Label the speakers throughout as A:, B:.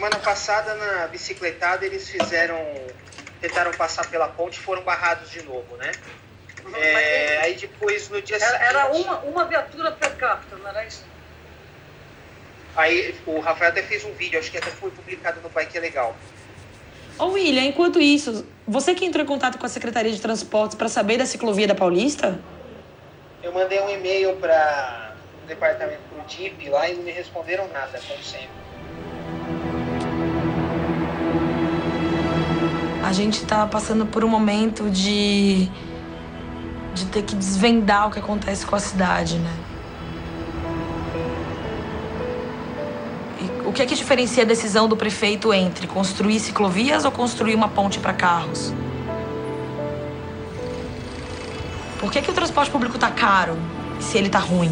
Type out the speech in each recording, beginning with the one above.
A: semana passada, na bicicletada, eles tentaram passar pela ponte e foram barrados de novo, né? Aí depois, no dia seguinte...
B: Era uma viatura per capita, não era isso?
A: Aí o Rafael até fez um vídeo, acho que até foi publicado no Bike, é legal.
C: Ô William, enquanto isso, você que entrou em contato com a Secretaria de Transportes para saber da ciclovia da Paulista?
A: Eu mandei um e-mail para o departamento protiv lá e não me responderam nada, como sempre.
C: A gente tá passando por um momento de ter que desvendar o que acontece com a cidade, né? O que é que diferencia a decisão do prefeito entre construir ciclovias ou construir uma ponte para carros? Por que o transporte público tá caro se ele tá ruim?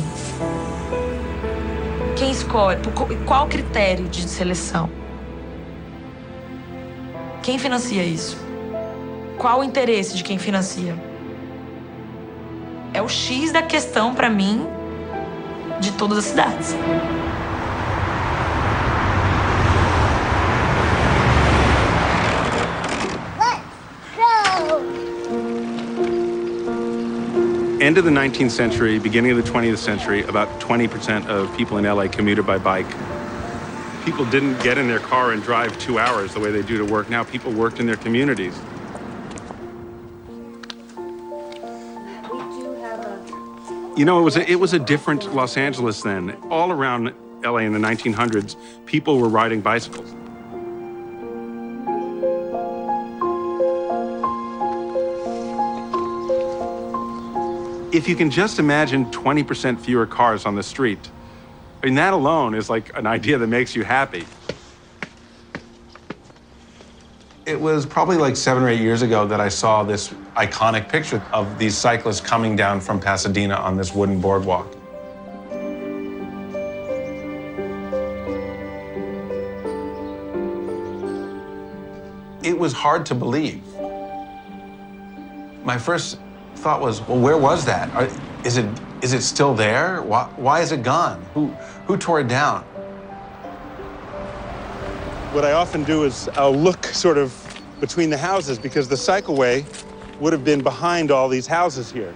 C: Quem escolhe? Qual o critério de seleção? Quem financia isso? Qual o interesse de quem financia? É o X da questão, para mim, de todas as cidades.
D: End of the 19th century, beginning of the 20th century, about 20% of people in LA commuted by bike. People didn't get in their car and drive 2 hours the way they do to work now. People worked in their communities. You know, it was a different Los Angeles then. All around LA in the 1900s, people were riding bicycles. If you can just imagine 20% fewer cars on the street, I mean, that alone is like an idea that makes you happy. It was probably like 7 or 8 years ago that I saw this iconic picture of these cyclists coming down from Pasadena on this wooden boardwalk. It was hard to believe. My first thought was, well, where was that? Is it still there? Why is it gone? Who tore it down? What I often do is I'll look sort of between the houses because the cycleway would have been behind all these houses here.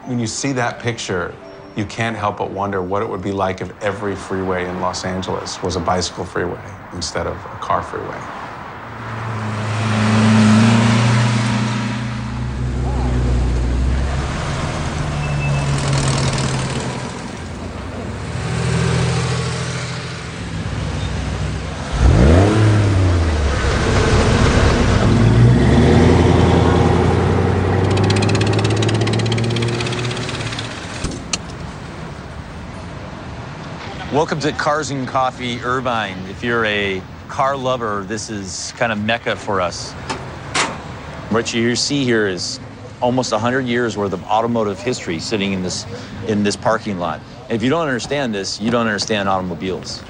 D: When you see that picture, you can't help but wonder what it would be like if every freeway in Los Angeles was a bicycle freeway instead of a car freeway.
E: Welcome to Cars and Coffee, Irvine. If you're a car lover, this is kind of mecca for us. What you see here is almost 100 years worth of automotive history sitting in this parking lot. And if you don't understand this, you don't understand automobiles.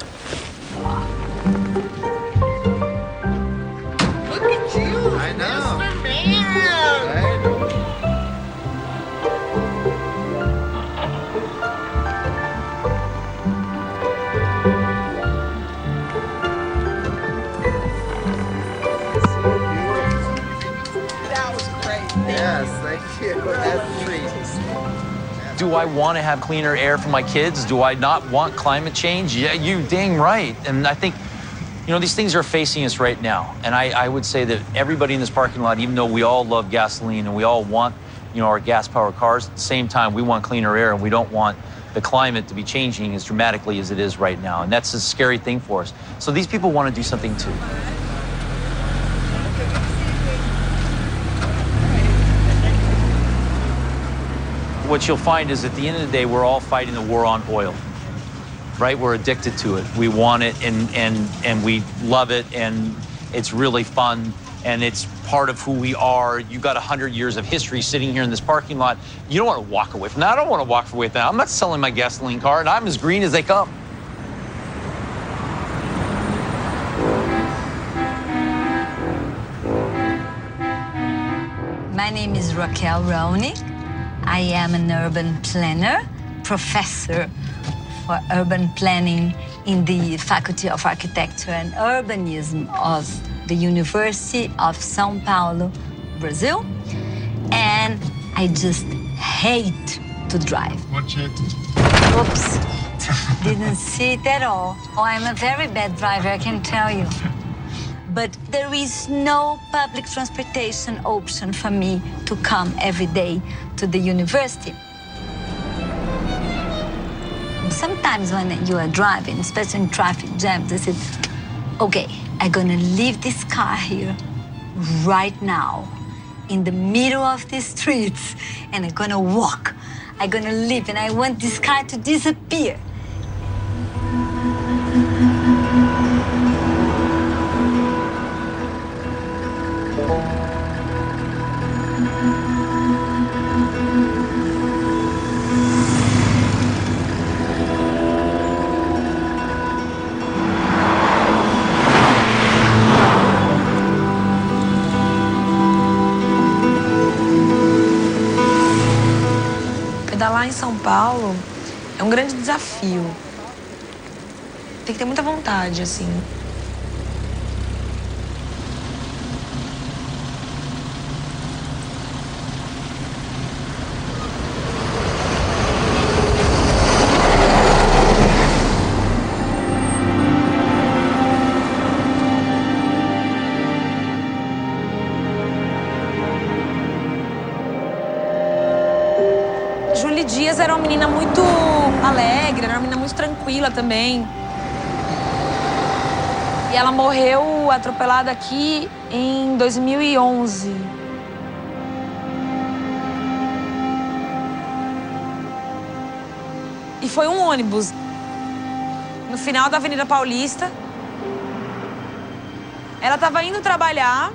F: Look at you, I know. Mr. Man. Yes, thank you. That's a treat.
E: Do I want to have cleaner air for my kids? Do I not want climate change? Yeah, you dang right. And I think, you know, these things are facing us right now. And I would say that everybody in this parking lot, even though we all love gasoline and we all want, you know, our gas-powered cars, at the same time, we want cleaner air and we don't want the climate to be changing as dramatically as it is right now. And that's a scary thing for us. So these people want to do something too. What you'll find is at the end of the day, we're all fighting the war on oil, right? We're addicted to it. We want it and we love it and it's really fun and it's part of who we are. You got 100 years of history sitting here in this parking lot. You don't want to walk away from that. I don't want to walk away from that. I'm not selling my gasoline car and I'm as green as they come.
G: My name is Raquel Roney. I am an urban planner, professor for urban planning in the Faculty of Architecture and Urbanism of the University of São Paulo, Brazil. And I just hate to drive.
F: Watch it.
G: Oops, didn't see it at all. Oh, I'm a very bad driver, I can tell you. But there is no public transportation option for me to come every day to the university. Sometimes when you are driving, especially in traffic jams, I said, okay, I'm gonna leave this car here right now in the middle of the streets and I'm gonna walk. I'm gonna live and I want this car to disappear.
C: Pedalar em São Paulo é um grande desafio. Tem que ter muita vontade, assim. Dias era uma menina muito alegre, era uma menina muito tranquila também. E ela morreu atropelada aqui em 2011. E foi um ônibus no final da Avenida Paulista. Ela estava indo trabalhar.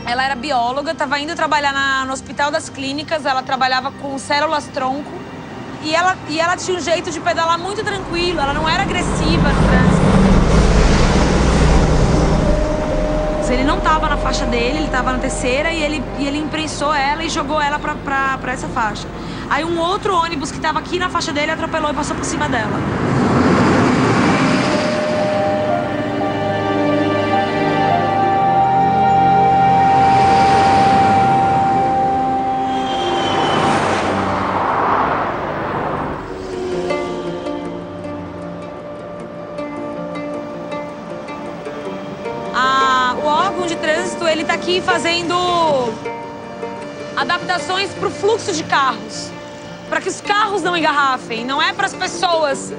C: Ela era bióloga, estava indo trabalhar no Hospital das Clínicas, ela trabalhava com células-tronco e ela tinha um jeito de pedalar muito tranquilo, ela não era agressiva no trânsito. Ele não estava na faixa dele, ele estava na terceira e ele imprensou ela e jogou ela para essa faixa. Aí um outro ônibus que estava aqui na faixa dele atropelou e passou por cima dela. Ele está aqui fazendo adaptações para o fluxo de carros, para que os carros não engarrafem, não é para as pessoas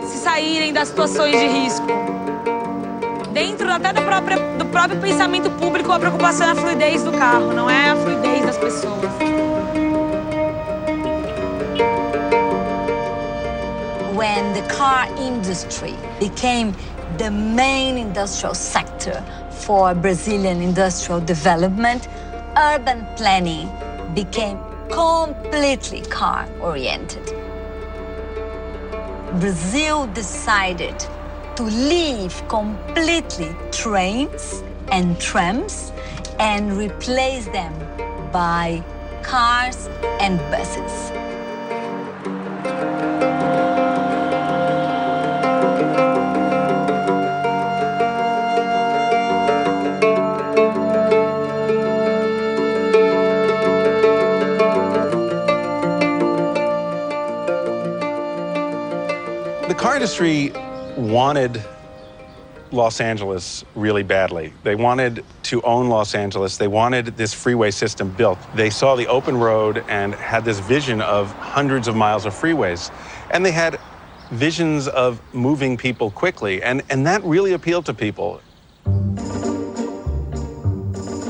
C: se saírem das situações de risco. Dentro até do próprio pensamento público, a preocupação é a fluidez do carro, não é a fluidez das pessoas.
G: When the car industry became the main industrial sector for Brazilian industrial development, urban planning became completely car-oriented. Brazil decided to leave completely trains and trams and replace them by cars and buses.
D: The car industry wanted Los Angeles really badly. They wanted to own Los Angeles. They wanted this freeway system built. They saw the open road and had this vision of hundreds of miles of freeways. And they had visions of moving people quickly. And that really appealed to people.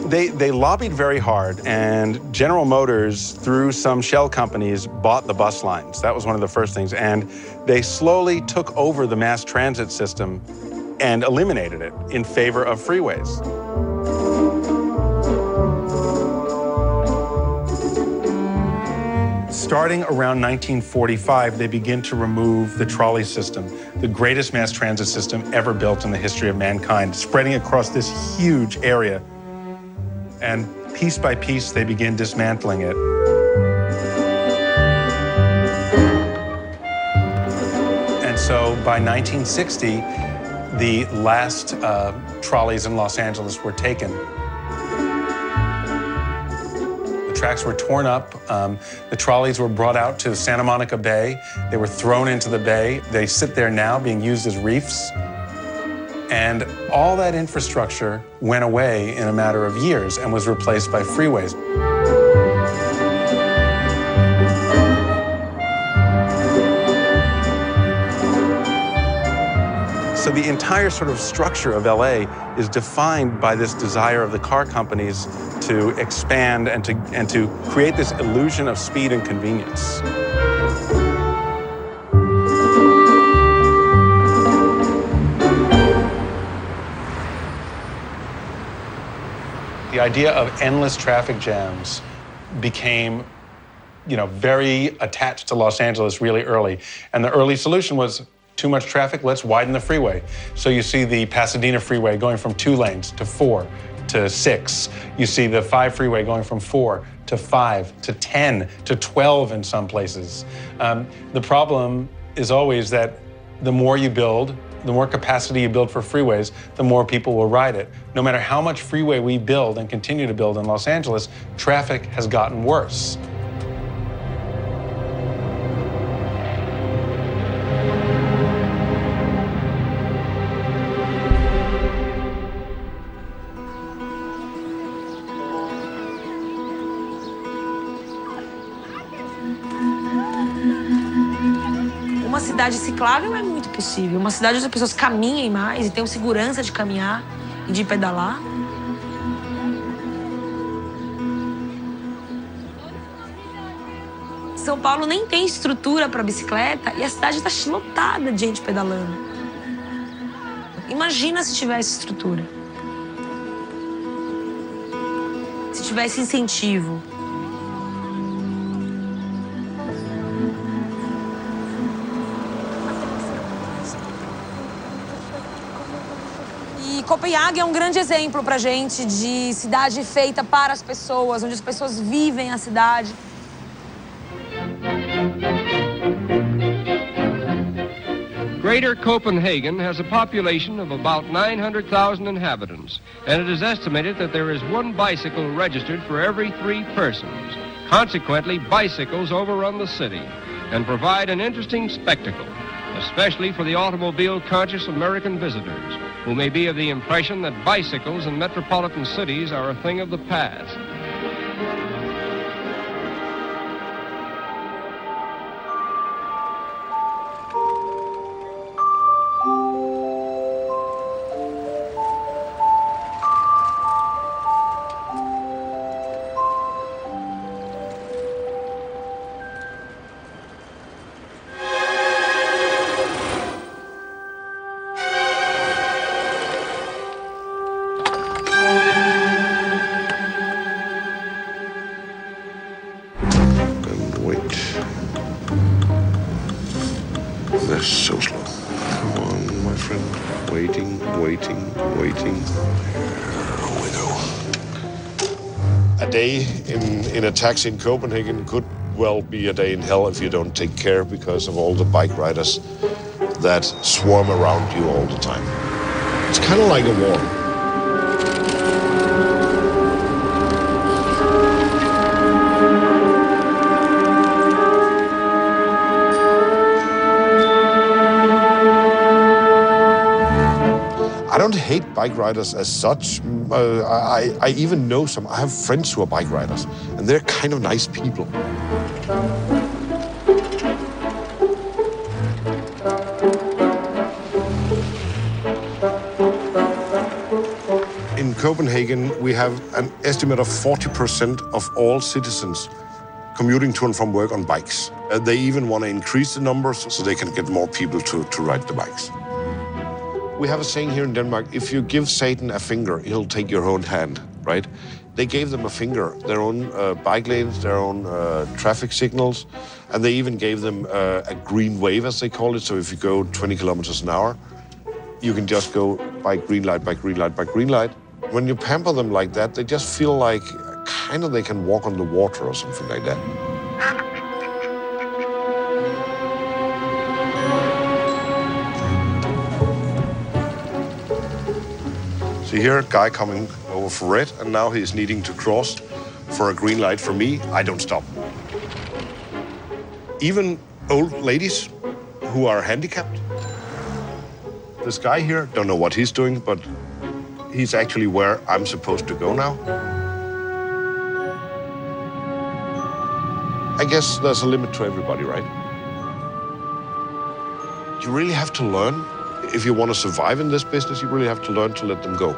D: They lobbied very hard, and General Motors, through some shell companies, bought the bus lines. That was one of the first things. And they slowly took over the mass transit system and eliminated it in favor of freeways. Starting around 1945, they begin to remove the trolley system, the greatest mass transit system ever built in the history of mankind, spreading across this huge area. And piece by piece, they begin dismantling it. And So by 1960, the last trolleys in Los Angeles were taken. The tracks were torn up. The trolleys were brought out to Santa Monica Bay. They were thrown into the bay. They sit there now being used as reefs. And all that infrastructure went away in a matter of years and was replaced by freeways. So the entire sort of structure of LA is defined by this desire of the car companies to expand and to create this illusion of speed and convenience. The idea of endless traffic jams became, very attached to Los Angeles really early. And the early solution was too much traffic, let's widen the freeway. So you see the Pasadena freeway going from 2 lanes to 4 to 6. You see the 5 freeway going from 4 to 5 to 10 to 12 in some places. The problem is always that the more you build, the more capacity you build for freeways, the more people will ride it. No matter how much freeway we build and continue to build in Los Angeles, traffic has gotten worse.
C: Uma cidade ciclável é muito possível. Uma cidade onde as pessoas caminhem mais e tenham segurança de caminhar e de pedalar. São Paulo nem tem estrutura para bicicleta e a cidade está lotada de gente pedalando. Imagina se tivesse estrutura. Se tivesse incentivo. Copenhague é grande exemplo pra gente de cidade feita para as pessoas, onde as pessoas vivem a cidade.
H: Greater Copenhagen has a population of about 900,000 inhabitants, and it is estimated that there is 1 bicycle registered for every 3 persons. Consequently, bicycles overrun the city and provide an interesting spectacle, especially for the automobile-conscious American visitors, who may be of the impression that bicycles in metropolitan cities are a thing of the past.
I: So slow. Come on, my friend. Waiting. There we go. A day in a taxi in Copenhagen could well be a day in hell if you don't take care because of all the bike riders that swarm around you all the time. It's kind of like a war. I don't hate bike riders as such. I even know some. I have friends who are bike riders, and they're kind of nice people. In Copenhagen, we have an estimate of 40% of all citizens commuting to and from work on bikes. They even want to increase the numbers so they can get more people to ride the bikes. We have a saying here in Denmark, if you give Satan a finger, he'll take your own hand, right? They gave them a finger, their own bike lanes, their own traffic signals, and they even gave them a green wave, as they call it. So if you go 20 kilometers an hour, you can just go by green light, by green light, by green light. When you pamper them like that, they just feel like kind of they can walk on the water or something like that. See here, guy coming over for red, and now he's needing to cross for a green light for me. I don't stop. Even old ladies who are handicapped. This guy here, don't know what he's doing, but he's actually where I'm supposed to go now. I guess there's a limit to everybody, right? You really have to learn. If you want to survive in this business, you really have to learn to let them go.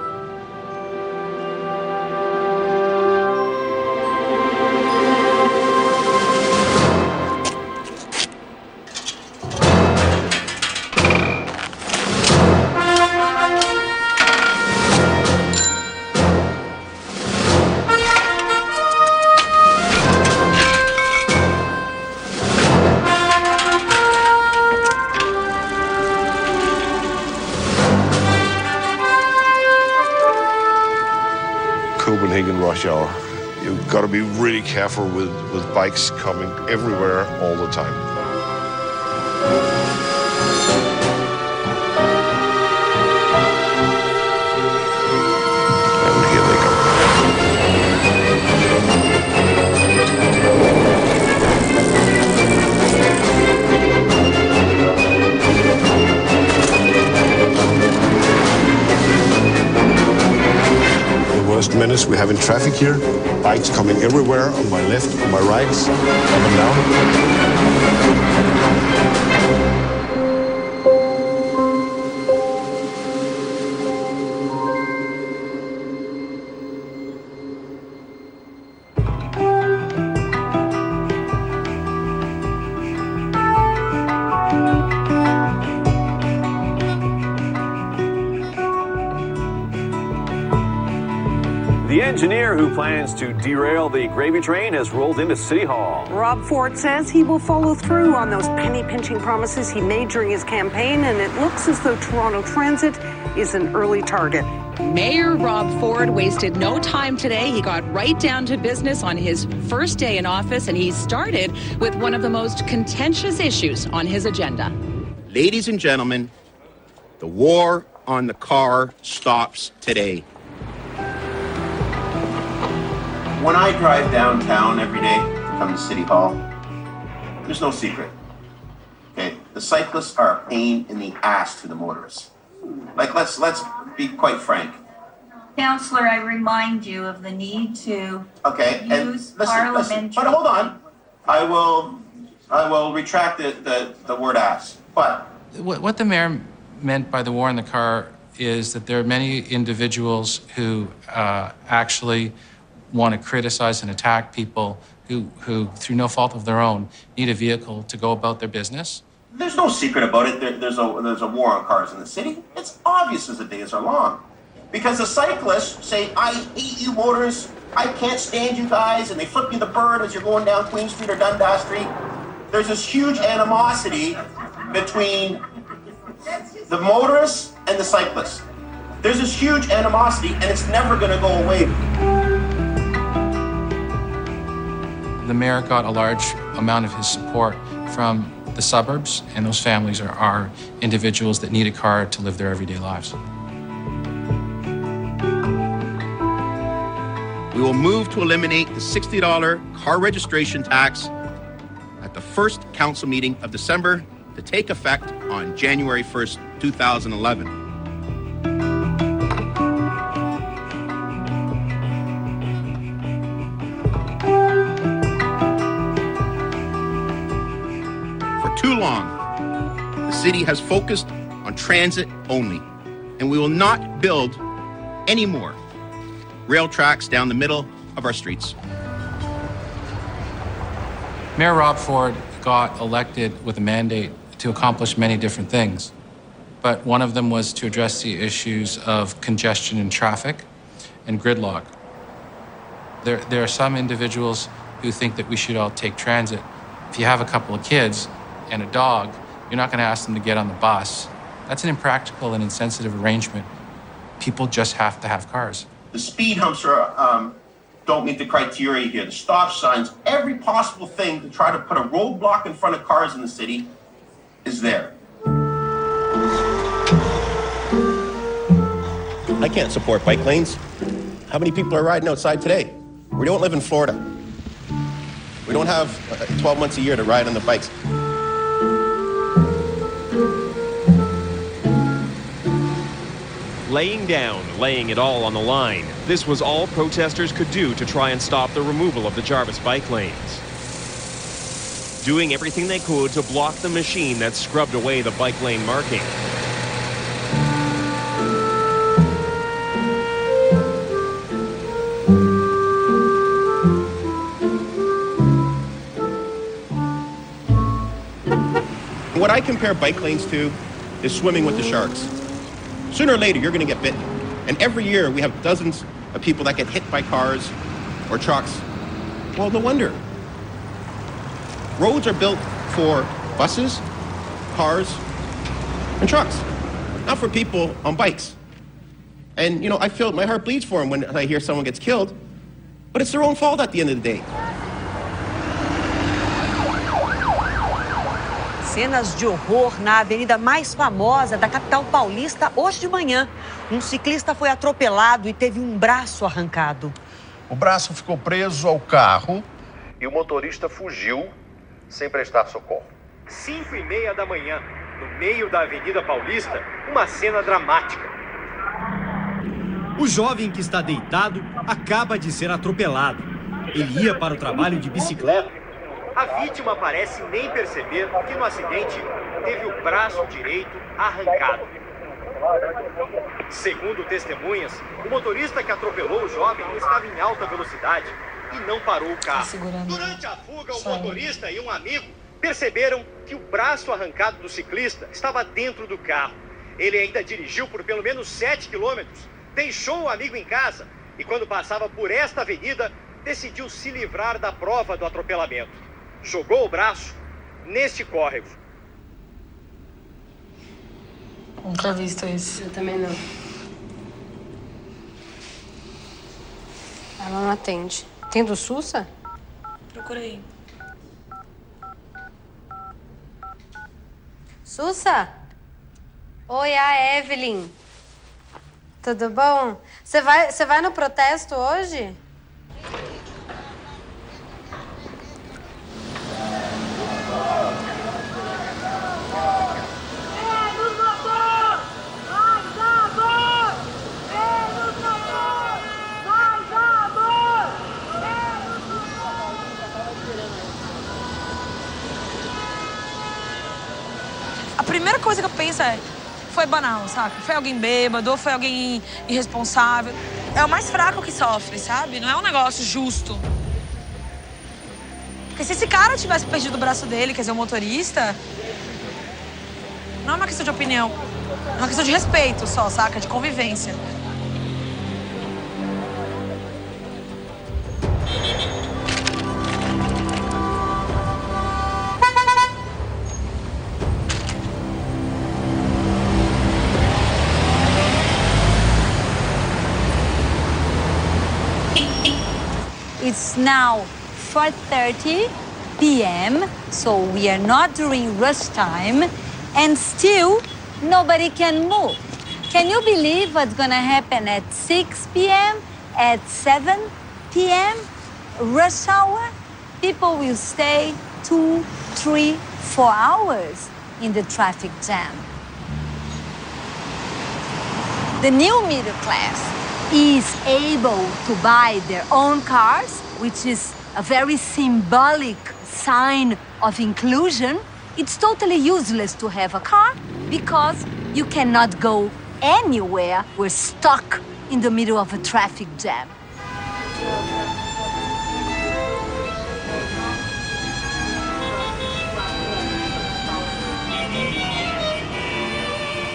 I: Copenhagen rush hour. You've got to be really careful with bikes coming everywhere all the time. And here they go. Worst menace we have in traffic here. Bikes coming everywhere, on my left, on my right, up and down.
J: The engineer who plans to derail the gravy train has rolled into City Hall.
K: Rob Ford says he will follow through on those penny-pinching promises he made during his campaign, and it looks as though Toronto Transit is an early target.
L: Mayor Rob Ford wasted no time today. He got right down to business on his first day in office, and he started with one of the most contentious issues on his agenda.
M: Ladies and gentlemen, the war on the car stops today. When I drive downtown every day to come to City Hall, there's no secret. Okay, the cyclists are a pain in the ass to the motorists. Like, let's be quite frank.
N: Councillor, I remind you of the need to
M: use parliamentary... But hold on. I will retract the word ass. But
O: what the mayor meant by the war on the car is that there are many individuals who actually want to criticize and attack people who, through no fault of their own, need a vehicle to go about their business.
M: There's no secret about it. There's a war on cars in the city. It's obvious as the days are long. Because the cyclists say, I hate you motorists, I can't stand you guys, and they flip you the bird as you're going down Queen Street or Dundas Street. There's this huge animosity between the motorists and the cyclists. There's this huge animosity, and it's never going to go away.
O: The mayor got a large amount of his support from the suburbs, and those families are individuals that need a car to live their everyday lives.
M: We will move to eliminate the $60 car registration tax at the first council meeting of December to take effect on January 1st, 2011. Too long, the city has focused on transit only, and we will not build any more rail tracks down the middle of our streets.
O: Mayor Rob Ford got elected with a mandate to accomplish many different things, but one of them was to address the issues of congestion in traffic and gridlock. There are some individuals who think that we should all take transit. If you have a couple of kids and a dog, you're not going to ask them to get on the bus. That's an impractical and insensitive arrangement. People just have to have cars.
M: The speed humps don't meet the criteria here. The stop signs, every possible thing to try to put a roadblock in front of cars in the city is there. I can't support bike lanes. How many people are riding outside today? We don't live in Florida. We don't have 12 months a year to ride on the bikes.
P: Laying down, laying it all on the line. This was all protesters could do to try and stop the removal of the Jarvis bike lanes. Doing everything they could to block the machine that scrubbed away the bike lane marking.
M: What I compare bike lanes to is swimming with the sharks. Sooner or later, you're going to get bitten. And every year, we have dozens of people that get hit by cars or trucks. Well, no wonder. Roads are built for buses, cars, and trucks, not for people on bikes. And, you know, I feel my heart bleeds for them when I hear someone gets killed, but it's their own fault at the end of the day.
Q: Cenas de horror na avenida mais famosa da capital paulista hoje de manhã. Um ciclista foi atropelado e teve um braço arrancado.
R: O braço ficou preso ao carro e o motorista fugiu sem prestar socorro.
S: 5:30 da manhã, no meio da Avenida Paulista, uma cena dramática.
T: O jovem que está deitado acaba de ser atropelado. Ele ia para o trabalho de bicicleta.
S: A vítima parece nem perceber que no acidente teve o braço direito arrancado. Segundo testemunhas, o motorista que atropelou o jovem estava em alta velocidade e não parou o carro. Durante a fuga, o motorista e um amigo perceberam que o braço arrancado do ciclista estava dentro do carro. Ele ainda dirigiu por pelo menos 7 quilômetros, deixou o amigo em casa e, quando passava por esta avenida, decidiu se livrar da prova do atropelamento. Jogou o braço neste córrego.
C: Nunca visto isso.
U: Eu também não. Ela não atende. Tem do Sussa?
C: Procurei.
U: Sussa? Oi, a Evelyn. Tudo bom? Você vai no protesto hoje?
C: A primeira coisa que eu penso é, foi banal, saca? Foi alguém bêbado, ou foi alguém irresponsável. É o mais fraco que sofre, sabe? Não é um negócio justo. Porque se esse cara tivesse perdido o braço dele, quer dizer, o motorista, não é uma questão de opinião. É uma questão de respeito só, saca? De convivência.
G: It's now 4:30 p.m., so we are not during rush time, and still nobody can move. Can you believe what's gonna happen at 6 p.m., at 7 p.m., rush hour? People will stay 2, 3, 4 hours in the traffic jam. The new middle class is able to buy their own cars, which is a very symbolic sign of inclusion. It's totally useless to have a car because you cannot go anywhere. We're stuck in the middle of a traffic jam.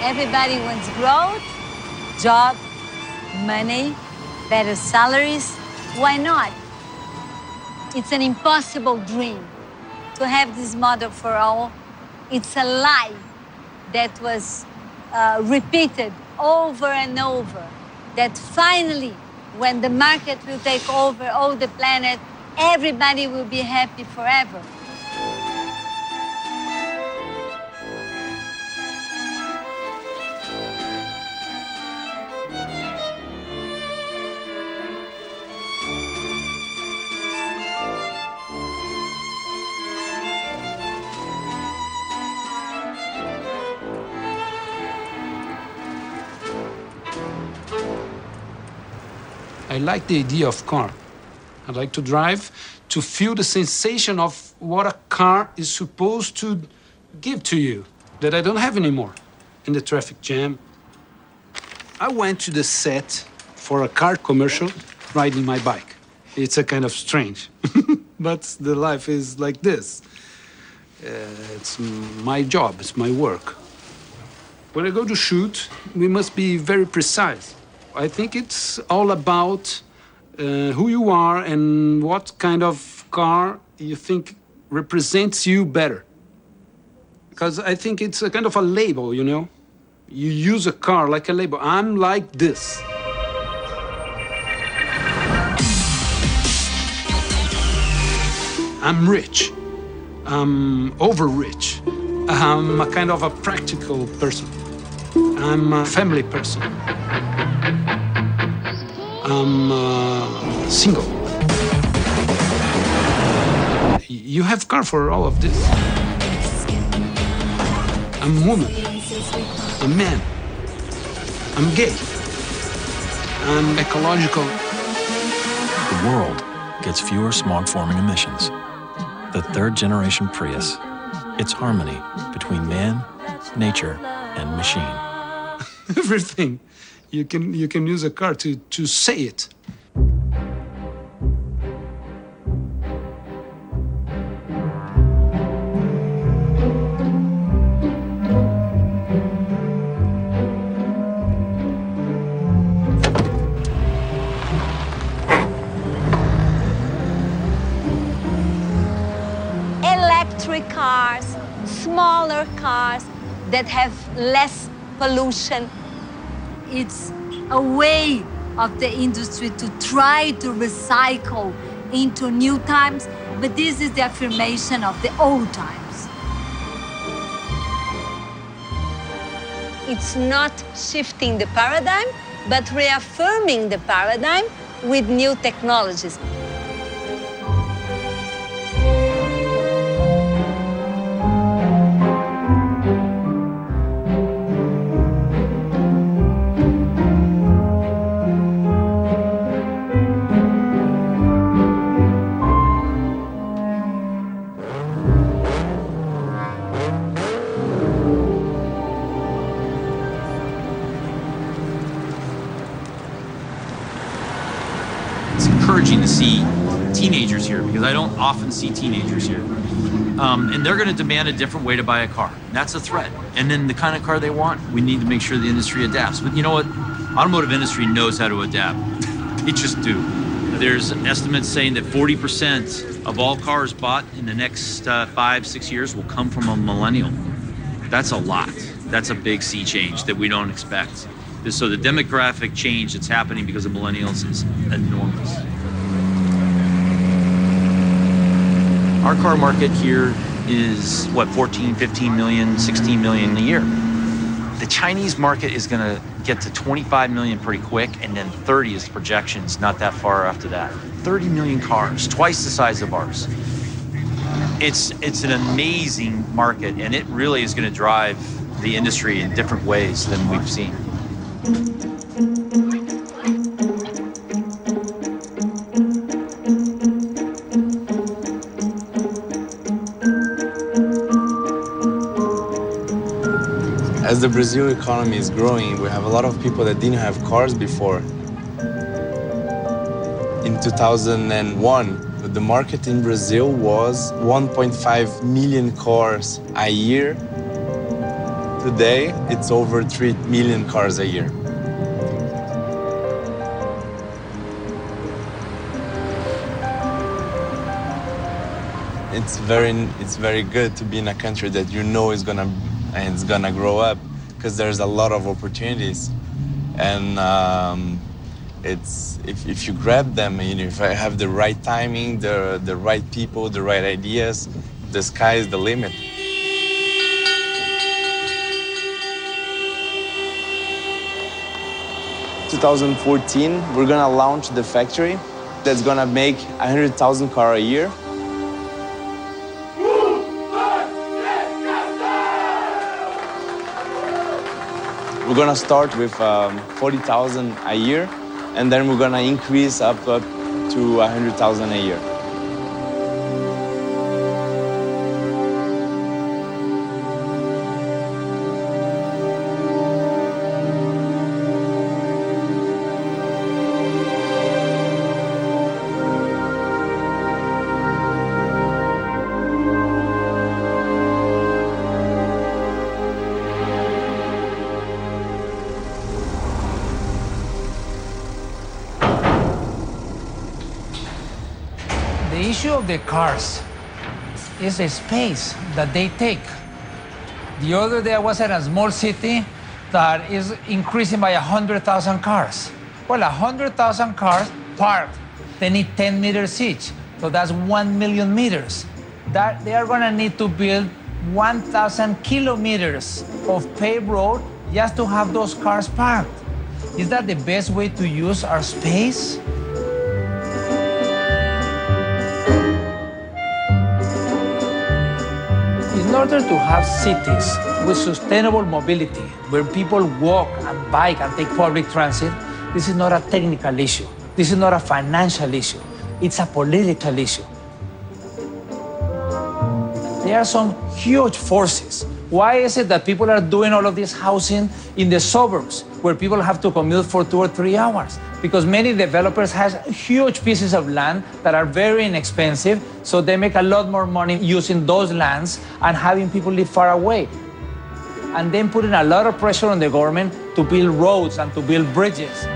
G: Everybody wants growth, job, money, better salaries. Why not? It's an impossible dream to have this model for all. It's a lie that was repeated over and over. That finally, when the market will take over all the planet, everybody will be happy forever.
B: I like the idea of car. I like to drive to feel the sensation of what a car is supposed to give to you that I don't have anymore in the traffic jam. I went to the set for a car commercial riding my bike. It's a kind of strange, but the life is like this. It's my job, it's my work. When I go to shoot, we must be very precise. I think it's all about who you are and what kind of car you think represents you better. Because I think it's a kind of a label, you know? You use a car like a label. I'm like this. I'm rich. I'm over-rich. I'm a kind of a practical person. I'm a family person. I'm single. You have car for all of this. I'm a woman. I'm a man. I'm gay. I'm ecological.
V: The world gets fewer smog-forming emissions. The third-generation Prius. It's harmony between man, nature, and machine.
B: Everything. You can use a car to say it.
G: Electric cars, smaller cars that have less pollution. It's a way of the industry to try to recycle into new times, but this is the affirmation of the old times. It's not shifting the paradigm, but reaffirming the paradigm with new technologies.
E: To see teenagers here because I don't often see teenagers here. And they're going to demand a different way to buy a car. And that's a threat. And then the kind of car they want, we need to make sure the industry adapts. But you know what? Automotive industry knows how to adapt. They just do. There's estimates saying that 40% of all cars bought in the next 5-6 years will come from a millennial. That's a lot. That's a big sea change that we don't expect. So the demographic change that's happening because of millennials is enormous. Our car market here is, 14, 15 million, 16 million a year. The Chinese market is going to get to 25 million pretty quick, and then 30 is the projections, not that far after that. 30 million cars, twice the size of ours. It's an amazing market, and it really is going to drive the industry in different ways than we've seen.
W: As the Brazil economy is growing, we have a lot of people that didn't have cars before. In 2001, the market in Brazil was 1.5 million cars a year. Today, it's over 3 million cars a year. It's very good to be in a country that you know is gonna grow up, because there's a lot of opportunities, and if you grab them, and if I have the right timing, the right people, the right ideas, the sky is the limit. In 2014, we're gonna launch the factory that's gonna make 100,000 cars a year. We're gonna start with 40,000 a year, and then we're gonna increase up to 100,000 a year.
A: The issue of the cars is the space that they take. The other day I was in a small city that is increasing by 100,000 cars. Well, 100,000 cars parked, they need 10 meters each. So that's 1 million meters. That they are gonna need to build 1,000 kilometers of paved road just to have those cars parked. Is that the best way to use our space? In order to have cities with sustainable mobility, where people walk and bike and take public transit, this is not a technical issue. This is not a financial issue. It's a political issue. There are some huge forces. Why is it that people are doing all of this housing in the suburbs, where people have to commute for 2 or 3 hours? Because many developers have huge pieces of land that are very inexpensive, so they make a lot more money using those lands and having people live far away. And then putting a lot of pressure on the government to build roads and to build bridges.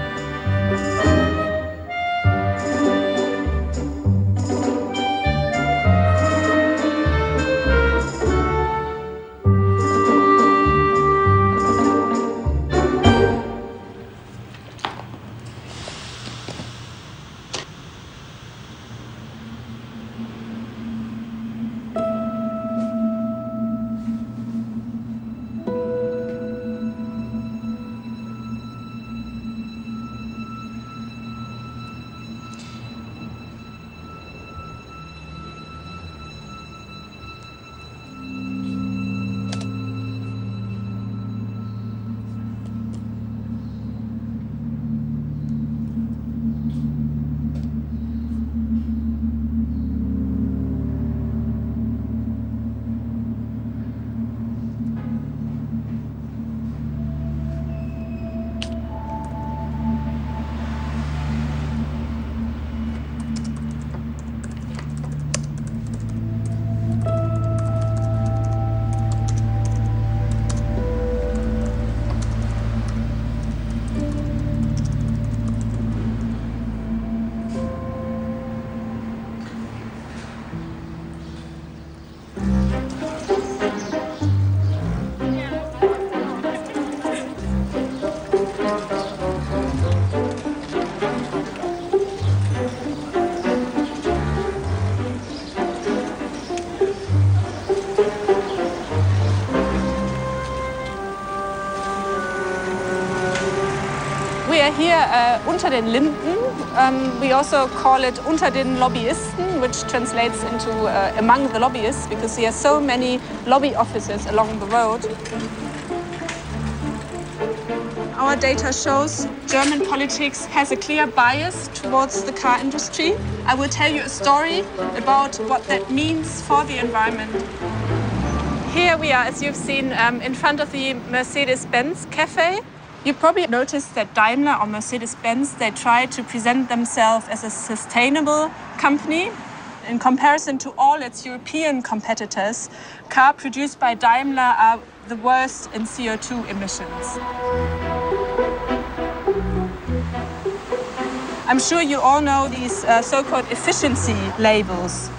D: We are here unter den Linden. We also call it unter den Lobbyisten, which translates into among the lobbyists, because there are so many lobby offices along the road. Our data shows German politics has a clear bias towards the car industry. I will tell you a story about what that means for the environment. Here we are, as you've seen, in front of the Mercedes-Benz cafe. You probably noticed that Daimler or Mercedes-Benz, they try to present themselves as a sustainable company. In comparison to all its European competitors, cars produced by Daimler are the worst in CO2 emissions. I'm sure you all know these so-called efficiency labels.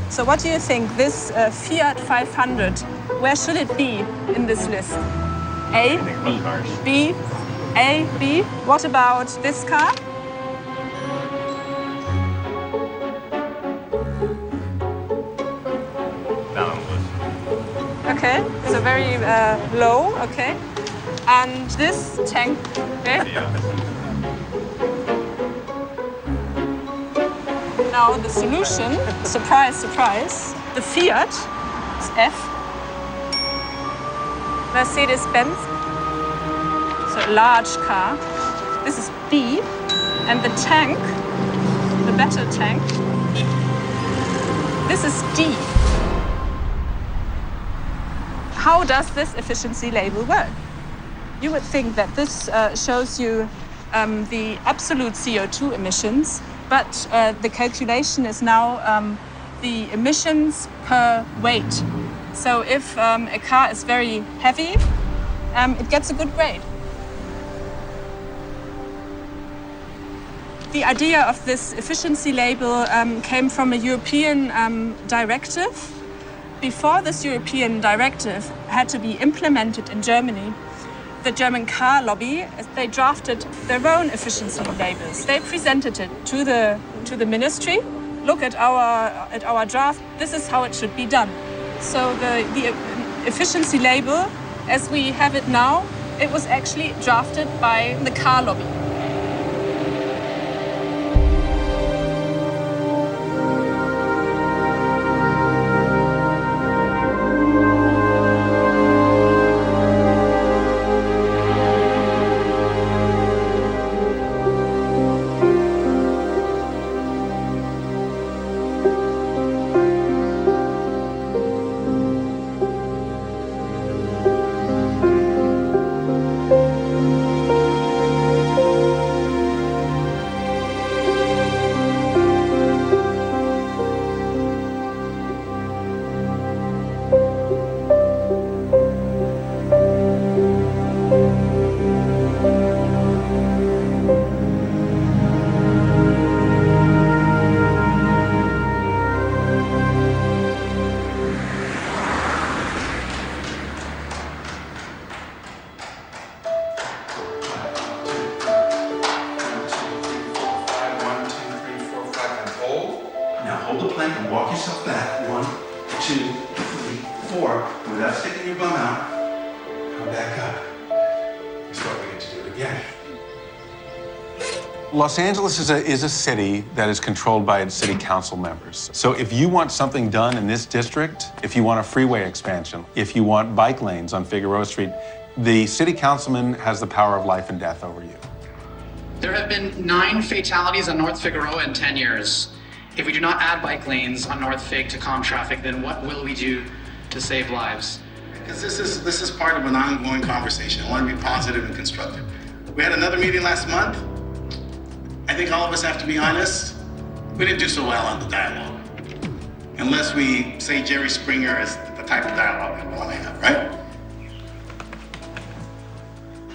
D: So what do you think, this Fiat 500, where should it be in this list? A, B, A, B. What about this car? Okay, so very low, okay. And this tank, okay? Now the solution, surprise, surprise, the Fiat is F. Mercedes-Benz. so a large car. This is B, and the tank, the better tank, this is D. How does this efficiency label work? You would think that this shows you the absolute CO2 emissions, but the calculation is now the emissions per weight. So if a car is very heavy, it gets a good grade. The idea of this efficiency label came from a European directive. Before this European directive had to be implemented in Germany, the German car lobby, they drafted their own efficiency labels. They presented it to the ministry. Look at our draft. This is how it should be done. So the efficiency label, as we have it now, it was actually drafted by the car lobby.
F: Los Angeles is a city that is controlled by its city council members. So if you want something done in this district, if you want a freeway expansion, if you want bike lanes on Figueroa Street, the city councilman has the power of life and death over you.
H: There have been 9 fatalities on North Figueroa in 10 years. If we do not add bike lanes on North Fig to calm traffic, then what will we do to save lives?
I: Because this is part of an ongoing conversation. I want to be positive and constructive. We had another meeting last month. I think all of us have to be honest. We didn't do so well on the dialogue. Unless we say Jerry Springer is the type of dialogue we want to have, right?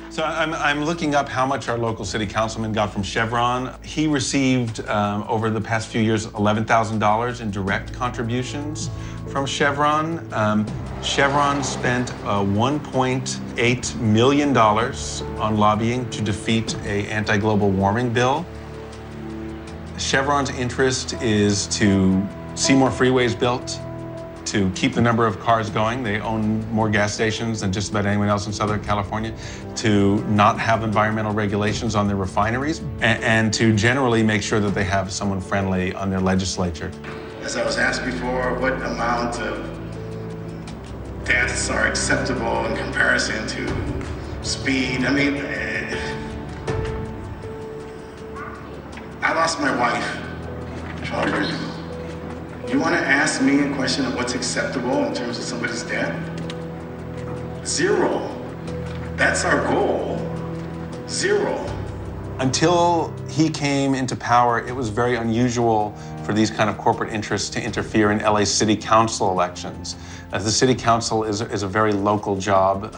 F: So I'm looking up how much our local city councilman got from Chevron. He received, over the past few years, $11,000 in direct contributions from Chevron. Chevron spent $1.8 million on lobbying to defeat an anti-global warming bill. Chevron's interest is to see more freeways built, to keep the number of cars going. They own more gas stations than just about anyone else in Southern California, to not have environmental regulations on their refineries, and to generally make sure that they have someone friendly on their legislature.
I: As I was asked before, what amount of deaths are acceptable in comparison to speed? I mean, I lost my wife 12 years ago. You want to ask me a question of what's acceptable in terms of somebody's death? 0. That's our goal. 0.
F: Until he came into power, it was very unusual for these kind of corporate interests to interfere in LA City Council elections. As the City Council is a very local job,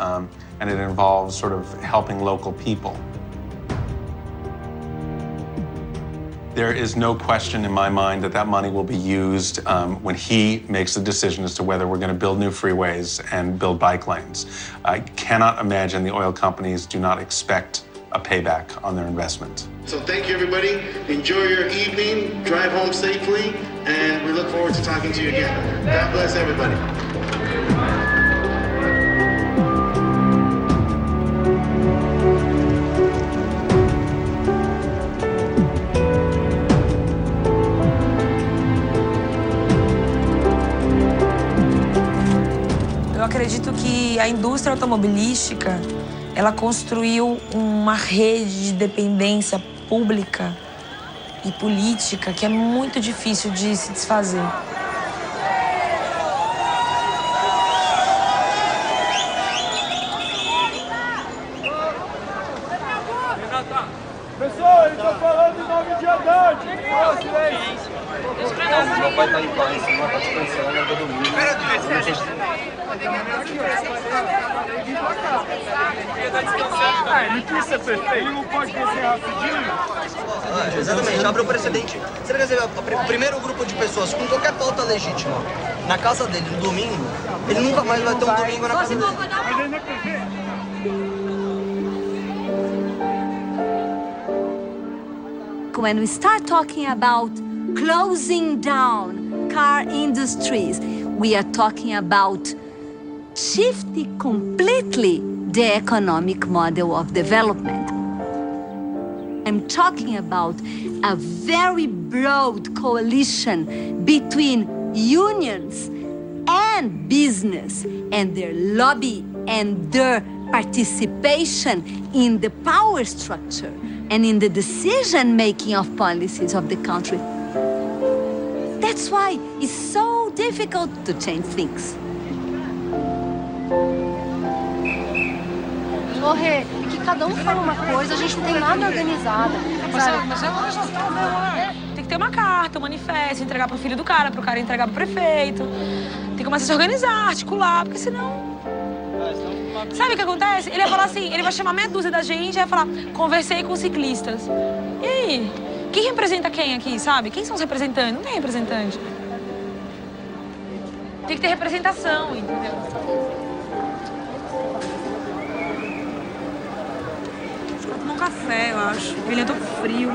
F: and it involves sort of helping local people. There is no question in my mind that that money will be used when he makes the decision as to whether we're going to build new freeways and build bike lanes. I cannot imagine the oil companies do not expect a payback on their investment.
I: So thank you, everybody. Enjoy your evening. Drive home safely. And we look forward to talking to you again. God bless everybody.
C: Eu acredito que a indústria automobilística ela construiu uma rede de dependência pública e política que é muito difícil de se desfazer.
S: Pessoal, ele tá falando em nome de Haddad. Fala, silêncio.
J: Meu pai tá em paz, não tá descansando, eu tô dormindo.
S: Ele quis ser perfeito, ele não pode descer rapidinho.
J: Exatamente, abre o precedente. Você quer dizer, o primeiro grupo de pessoas com qualquer pauta legítima na casa dele no domingo, ele nunca mais vai ter um domingo na casa dele.
G: When we start talking about closing down car industries, we are talking about shifting completely the economic model of development. I'm talking about a very broad coalition between unions and business and their lobby and their participation in the power structure and in the decision-making of policies of the country. That's why it's so difficult to change things.
U: Morrer, que cada um fala uma coisa, a gente não tem nada organizado.
C: Tem que ter uma carta, um manifesto, entregar pro filho do cara, pro cara entregar pro prefeito. Tem que começar a se organizar, articular, porque senão... Sabe o que acontece? Ele vai falar assim, ele vai chamar meia dúzia da gente e vai falar, conversei com ciclistas. E aí? Quem representa quem aqui, sabe? Quem são os representantes? Não tem representante. Tem que ter representação, entendeu? Acho que eu vou tomar um café, eu acho. Eu tô com frio.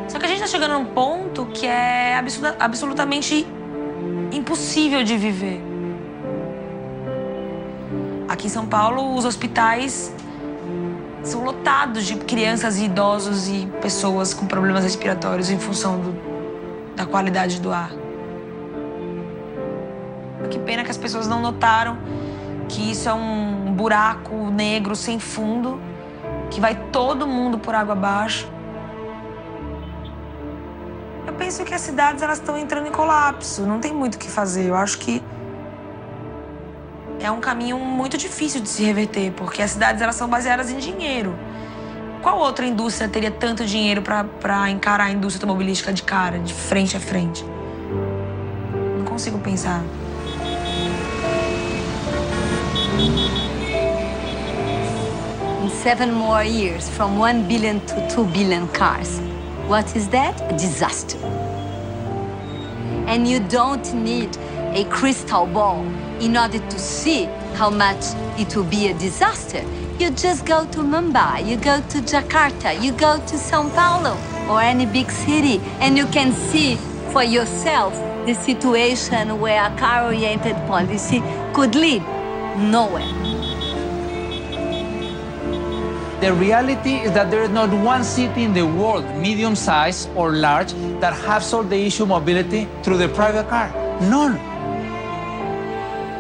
C: Só que a gente tá chegando num ponto que é absolutamente impossível de viver. Aqui em São Paulo, os hospitais são lotados de crianças e idosos e pessoas com problemas respiratórios em função da qualidade do ar. Que pena que as pessoas não notaram que isso é um buraco negro sem fundo, que vai todo mundo por água abaixo. Eu penso que as cidades elas estão entrando em colapso, não tem muito o que fazer. Eu acho que é um caminho muito difícil de se reverter, porque as cidades elas são baseadas em dinheiro. Qual outra indústria teria tanto dinheiro para encarar a indústria automobilística de cara, de frente a frente? Não consigo pensar.
G: In 7 more years, from 1 billion to 2 billion cars. What is that? A disaster. And you don't need a crystal ball in order to see how much it will be a disaster. You just go to Mumbai, you go to Jakarta, you go to São Paulo or any big city, and you can see for yourself the situation where a car-oriented policy could lead. Nowhere.
A: The reality is that there is not one city in the world, medium-sized or large, that have solved the issue of mobility through the private car. None.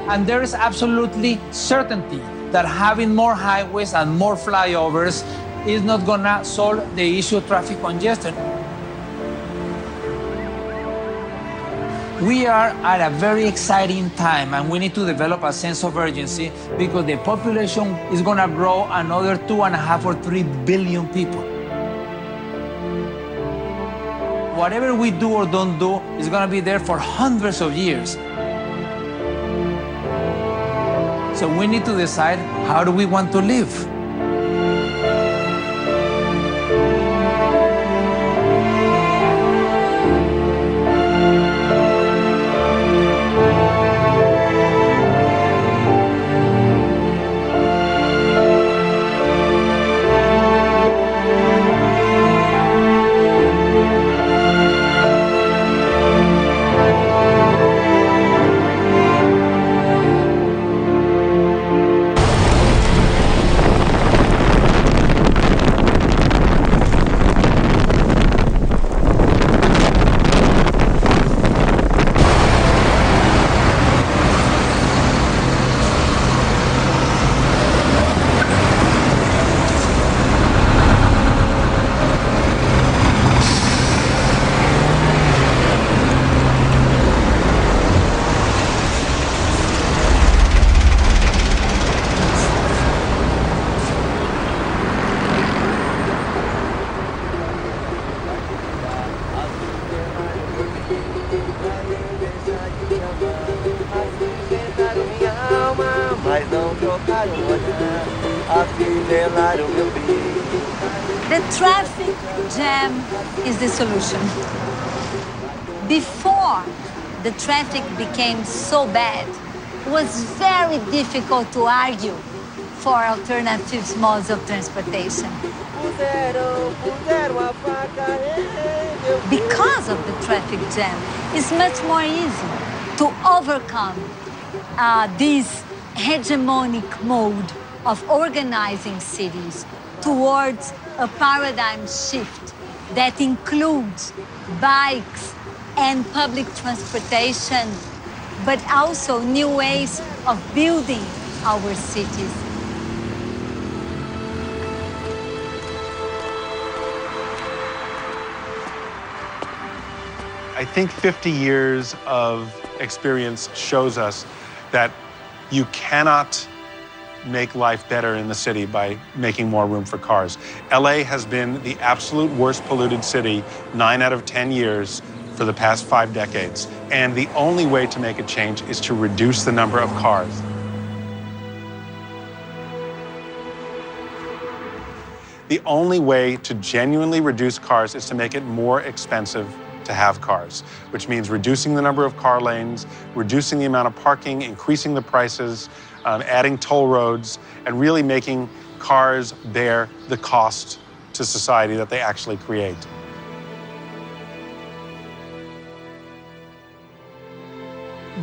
A: And there is absolutely certainty that having more highways and more flyovers is not gonna solve the issue of traffic congestion. We are at a very exciting time, and we need to develop a sense of urgency because the population is gonna grow another 2.5 or 3 billion people. Whatever we do or don't do is gonna be there for hundreds of years. So we need to decide, how do we want to live?
G: The traffic jam is the solution. Before the traffic became so bad, it was very difficult to argue for alternative modes of transportation. Because of the traffic jam, it's much more easy to overcome this hegemonic mode of organizing cities towards a paradigm shift that includes bikes and public transportation, but also new ways of building our cities.
F: I think 50 years of experience shows us that you cannot make life better in the city by making more room for cars. LA has been the absolute worst polluted city 9 out of 10 years for the past 5 decades. And the only way to make a change is to reduce the number of cars. The only way to genuinely reduce cars is to make it more expensive to have cars, which means reducing the number of car lanes, reducing the amount of parking, increasing the prices, adding toll roads, and really making cars bear the cost to society that they actually create.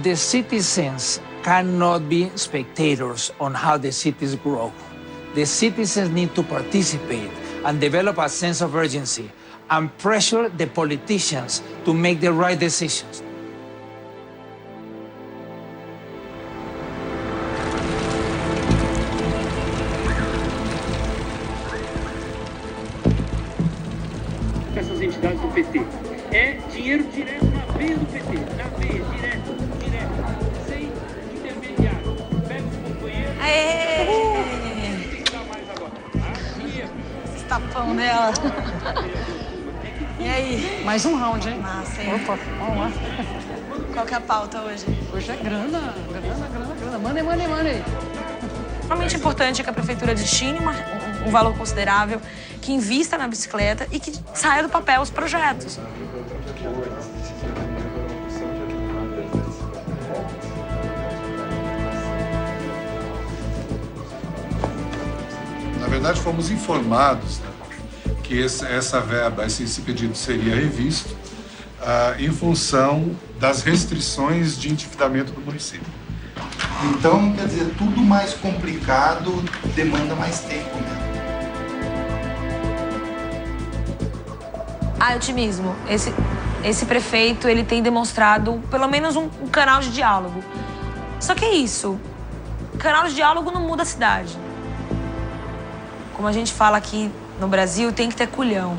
A: The citizens cannot be spectators on how the cities grow. The citizens need to participate and develop a sense of urgency and pressure the politicians to make the right decisions.
B: Essas entidades do PT. É dinheiro direto na veia do PT, na veia, direto, sem intermediário. Pega os companheiros.
C: Aê! Esse tapão dela. E aí?
Q: Mais um round, hein?
C: Massa, hein?
Q: Opa, vamos lá.
C: Qual que é a pauta hoje?
Q: Hoje é grana. Money.
C: Realmente importante é que a prefeitura destine um valor considerável, que invista na bicicleta e que saia do papel os projetos.
K: Na verdade, fomos informados, né, que essa verba, esse pedido seria revisto em função das restrições de endividamento do município.
L: Então, quer dizer, tudo mais complicado demanda mais tempo mesmo.
C: Otimismo. Esse prefeito, ele tem demonstrado pelo menos um canal de diálogo. Só que é isso, canal de diálogo não muda a cidade. Como a gente fala aqui no Brasil, tem que ter culhão.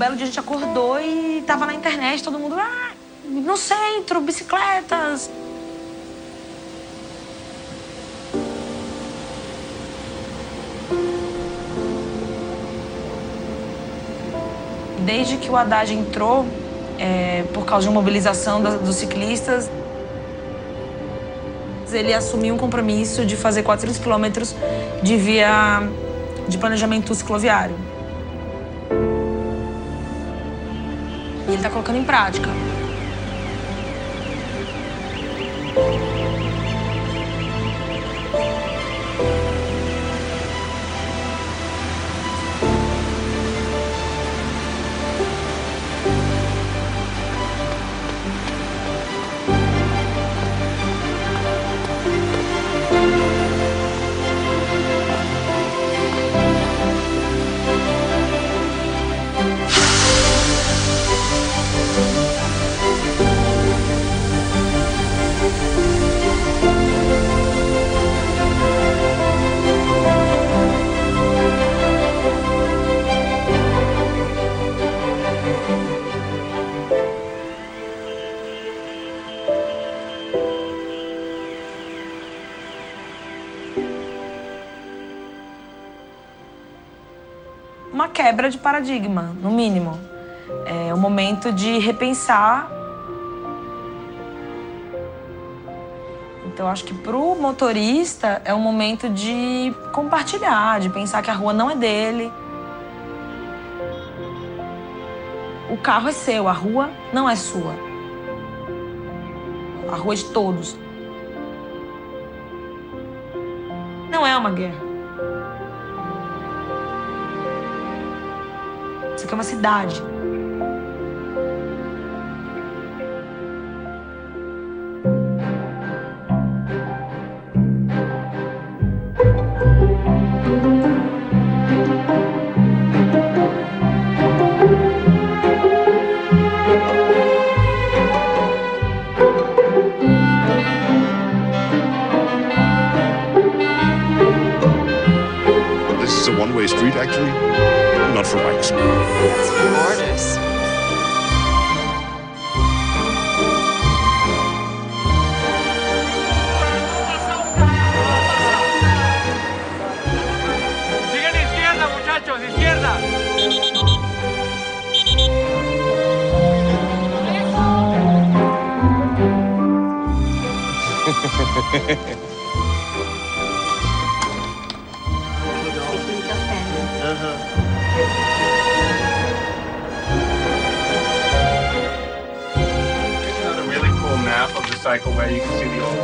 C: belo dia a gente acordou e tava na internet, todo mundo no centro, bicicletas. Desde que o Haddad entrou, por causa de uma mobilização dos ciclistas, ele assumiu um compromisso de fazer 400 quilômetros de via de planejamento cicloviário. E ele está colocando em prática. Uma quebra de paradigma, no mínimo. É o momento de repensar. Então, acho que pro motorista é um momento de compartilhar, de pensar que a rua não é dele. O carro é seu, a rua não é sua. A rua é de todos. Não é uma guerra. Isso aqui é uma cidade.
N: This is a one-way street, actually. Not for bikes.
O: That's gorgeous.
S: Sigan izquierda, muchachos, izquierda.
N: Another really cool map of the cycleway. You can see the old.